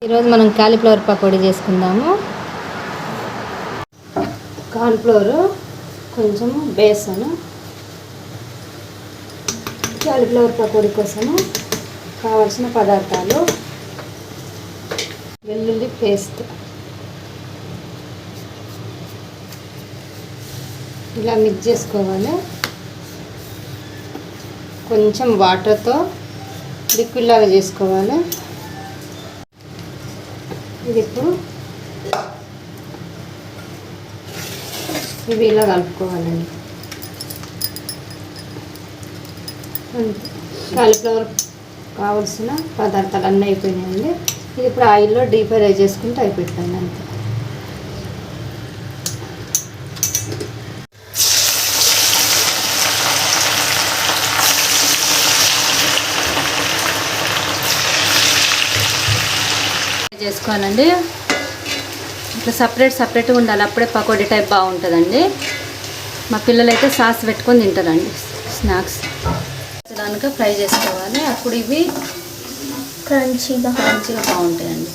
ఈరోజు మనం కాలీఫ్లవర్ పకోడీ చేసుకుందాము. కార్న్ఫ్లోర్, కొంచెం బేసన్. కాలీఫ్లవర్ పకోడీ కోసము కావలసిన పదార్థాలు: వెల్లుల్లి పేస్ట్, ఇలా మిక్స్ చేసుకోవాలి. కొంచెం వాటర్తో లిక్విడ్ లాగా చేసుకోవాలి. ఇది ఇప్పుడు ఇవి ఇలా కలుపుకోవాలండి. కాలీఫ్లవర్ కావాల్సిన పదార్థాలు అన్నీ అయిపోయినాయండి. ఇది ఇప్పుడు ఆయిల్లో డీప్ ఫ్రై చేసుకుంటే అయిపోతుంది అంతే. చేసుకోవాలండి. ఇట్లా సపరేట్గా ఉండాలి, అప్పుడే పకోడీ టైప్ బాగుంటుందండి. మా పిల్లలైతే సాస్ పెట్టుకొని తింటారండి. స్నాక్స్ దానిక ఫ్రై చేసుకోవాలి, అప్పుడు ఇవి క్రంచీగా బాగుంటాయండి.